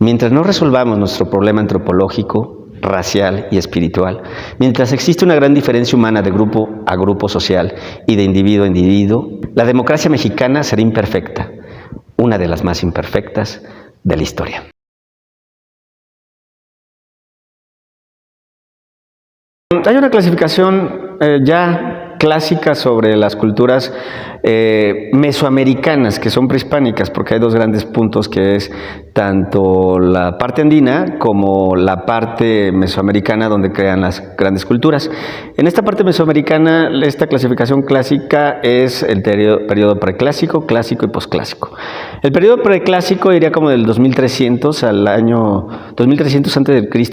Mientras no resolvamos nuestro problema antropológico, racial y espiritual, mientras existe una gran diferencia humana de grupo a grupo social y de individuo a individuo, la democracia mexicana será imperfecta, una de las más imperfectas de la historia. Hay una clasificación ya clásica sobre las culturas mesoamericanas, que son prehispánicas, porque hay dos grandes puntos, que es tanto la parte andina como la parte mesoamericana, donde crean las grandes culturas. En esta parte mesoamericana, esta clasificación clásica es el periodo preclásico, clásico y posclásico. El periodo preclásico iría como del 2300 al año 2300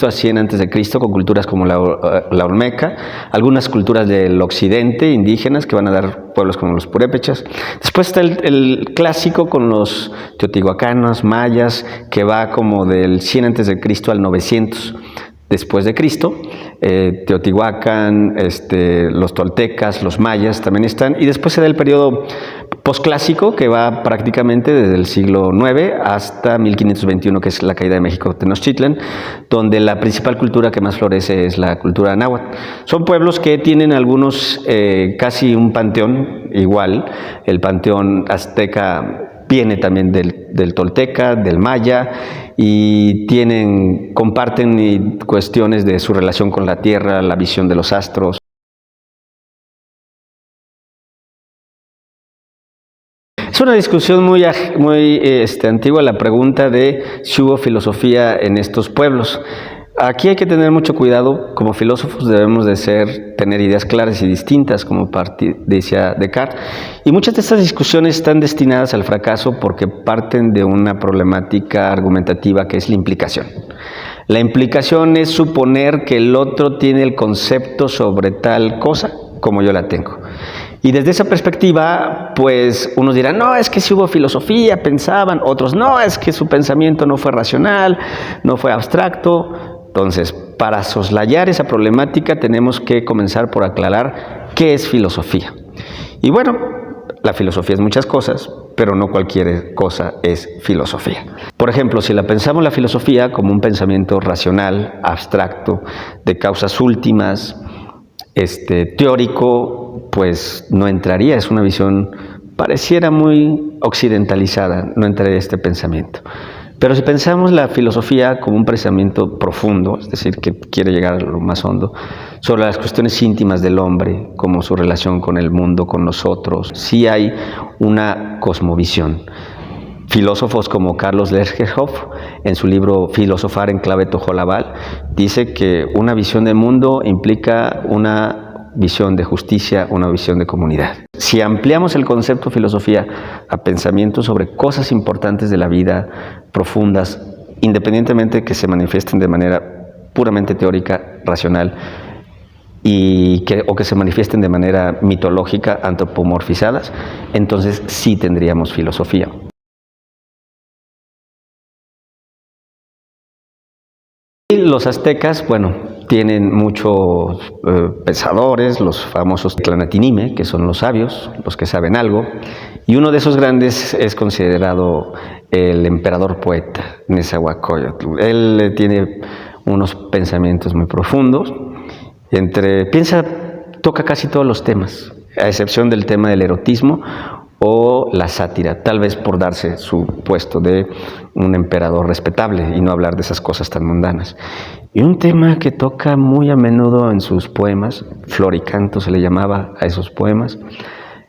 a 100 a.C., con culturas como la olmeca, algunas culturas del occidente, indígenas, que van a dar pueblos como los purépechas. Después está el clásico con los teotihuacanos, mayas, que va como del 100 a.C. al 900 después de Cristo. Teotihuacán, los toltecas, los mayas también están. Y después se da el periodo posclásico, que va prácticamente desde el siglo IX hasta 1521, que es la caída de México Tenochtitlan, donde la principal cultura que más florece es la cultura náhuatl. Son pueblos que tienen algunos casi un panteón igual. El panteón azteca viene también del tolteca, del maya, y comparten cuestiones de su relación con la tierra, la visión de los astros. Es una discusión muy antigua la pregunta de si hubo filosofía en estos pueblos. Aquí hay que tener mucho cuidado. Como filósofos debemos de tener ideas claras y distintas, como decía Descartes. Y muchas de estas discusiones están destinadas al fracaso porque parten de una problemática argumentativa, que es la implicación. La implicación es suponer que el otro tiene el concepto sobre tal cosa como yo la tengo. Y desde esa perspectiva, pues unos dirán, no, es que sí hubo filosofía, pensaban; otros, no, es que su pensamiento no fue racional, no fue abstracto. Entonces, para soslayar esa problemática tenemos que comenzar por aclarar qué es filosofía. Y bueno, la filosofía es muchas cosas, pero no cualquier cosa es filosofía. Por ejemplo, si la pensamos la filosofía como un pensamiento racional, abstracto, de causas últimas, teórico, pues no entraría. Es una visión, pareciera muy occidentalizada, no entraría este pensamiento. Pero si pensamos la filosofía como un pensamiento profundo, es decir, que quiere llegar a lo más hondo, sobre las cuestiones íntimas del hombre, como su relación con el mundo, con nosotros, sí hay una cosmovisión. Filósofos como Carlos Lergerhof, en su libro Filosofar en clave tojolabal, dice que una visión del mundo implica una visión de justicia, una visión de comunidad. Si ampliamos el concepto filosofía a pensamientos sobre cosas importantes de la vida, profundas, independientemente de que se manifiesten de manera puramente teórica, racional, o que se manifiesten de manera mitológica, antropomorfizadas, entonces sí tendríamos filosofía. Y los aztecas, bueno, tienen muchos pensadores, los famosos Tlanatinime, que son los sabios, los que saben algo, y uno de esos grandes es considerado el emperador poeta, Nezahualcóyotl. Él tiene unos pensamientos muy profundos, toca casi todos los temas, a excepción del tema del erotismo o la sátira, tal vez por darse su puesto de un emperador respetable y no hablar de esas cosas tan mundanas. Y un tema que toca muy a menudo en sus poemas, Flor y Canto se le llamaba a esos poemas,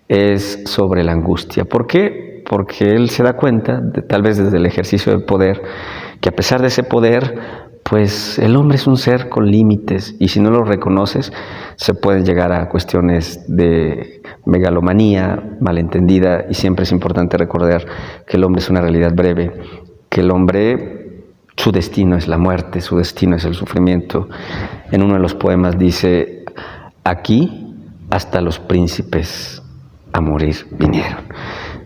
es sobre la angustia. ¿Por qué? Porque él se da cuenta, tal vez desde el ejercicio del poder, que a pesar de ese poder, pues el hombre es un ser con límites, y si no lo reconoces, se puede llegar a cuestiones de megalomanía malentendida, y siempre es importante recordar que el hombre es una realidad breve, que el hombre, su destino es la muerte, su destino es el sufrimiento. En uno de los poemas dice, aquí hasta los príncipes a morir vinieron.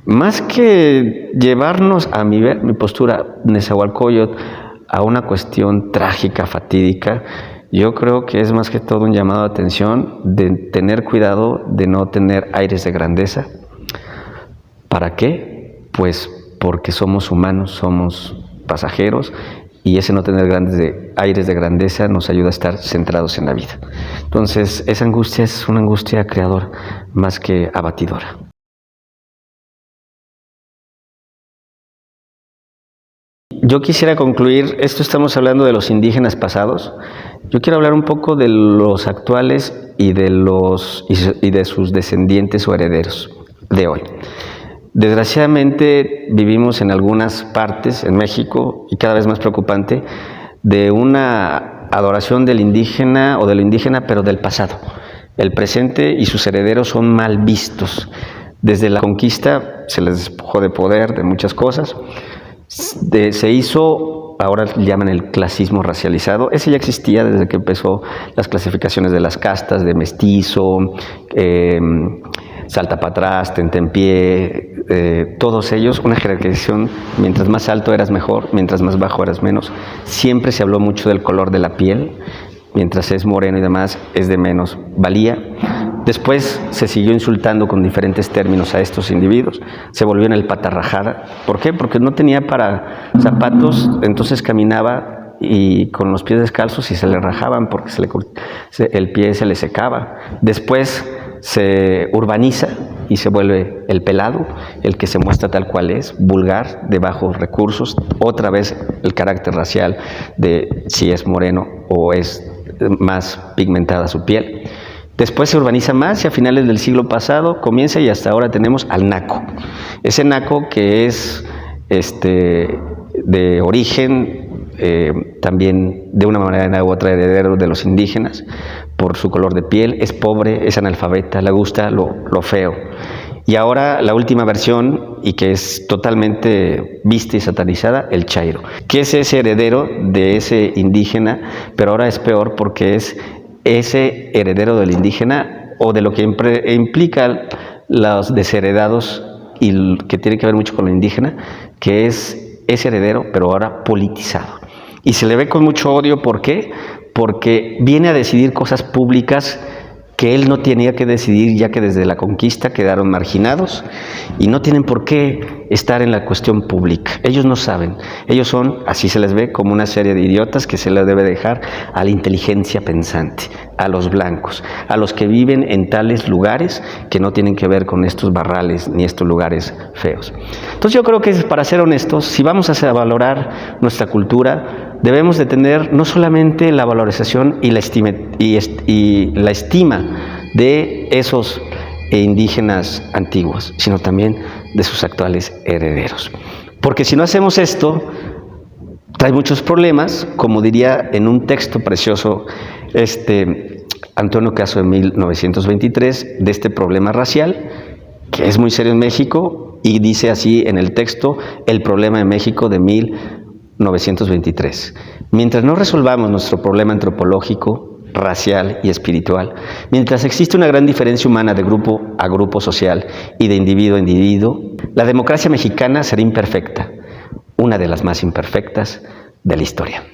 Más que llevarnos a mi postura Nezahualcóyotl a una cuestión trágica, fatídica, yo creo que es más que todo un llamado de atención de tener cuidado de no tener aires de grandeza. ¿Para qué? Pues porque somos humanos, somos pasajeros, y ese no tener aires de grandeza nos ayuda a estar centrados en la vida. Entonces, esa angustia es una angustia creadora más que abatidora. Yo quisiera concluir, esto estamos hablando de los indígenas pasados, yo quiero hablar un poco de los actuales y de sus descendientes o herederos de hoy. Desgraciadamente vivimos en algunas partes, en México, y cada vez más preocupante, de una adoración del indígena o de lo indígena, pero del pasado. El presente y sus herederos son mal vistos. Desde la conquista se les despojó de poder, de muchas cosas. Se hizo, ahora llaman el clasismo racializado, ese ya existía desde que empezó las clasificaciones de las castas, de mestizo, salta para atrás, tentempié, todos ellos, una jerarquización, mientras más alto eras mejor, mientras más bajo eras menos. Siempre se habló mucho del color de la piel, mientras es moreno y demás es de menos valía. Después se siguió insultando con diferentes términos a estos individuos, se volvió en el patarrajada. ¿Por qué? Porque no tenía para zapatos, entonces caminaba y con los pies descalzos y se le rajaban porque el pie se le secaba. Después se urbaniza y se vuelve el pelado, el que se muestra tal cual es, vulgar, de bajos recursos. Otra vez el carácter racial de si es moreno o es más pigmentada su piel. Después se urbaniza más y a finales del siglo pasado comienza y hasta ahora tenemos al naco. Ese naco que es de origen también de una manera u otra heredero de los indígenas por su color de piel, es pobre, es analfabeta, le gusta lo feo. Y ahora la última versión, y que es totalmente vista y satanizada, el chairo, que es ese heredero de ese indígena, pero ahora es peor porque es ese heredero del indígena o de lo que implica los desheredados y que tiene que ver mucho con lo indígena, que es ese heredero, pero ahora politizado. Y se le ve con mucho odio, ¿por qué? Porque viene a decidir cosas públicas que él no tenía que decidir, ya que desde la conquista quedaron marginados y no tienen por qué estar en la cuestión pública. Ellos no saben, ellos son, así se les ve, como una serie de idiotas que se les debe dejar a la inteligencia pensante, a los blancos, a los que viven en tales lugares que no tienen que ver con estos barrales ni estos lugares feos. Entonces yo creo que, para ser honestos, si vamos a valorar nuestra cultura, debemos de tener no solamente la valorización y la estima de esos indígenas antiguos, sino también de sus actuales herederos. Porque si no hacemos esto, trae muchos problemas, como diría en un texto precioso Antonio Caso de 1923, de este problema racial, que es muy serio en México, y dice así en el texto, el problema de México de 1923. Mientras no resolvamos nuestro problema antropológico, racial y espiritual, mientras existe una gran diferencia humana de grupo a grupo social y de individuo a individuo, la democracia mexicana será imperfecta, una de las más imperfectas de la historia.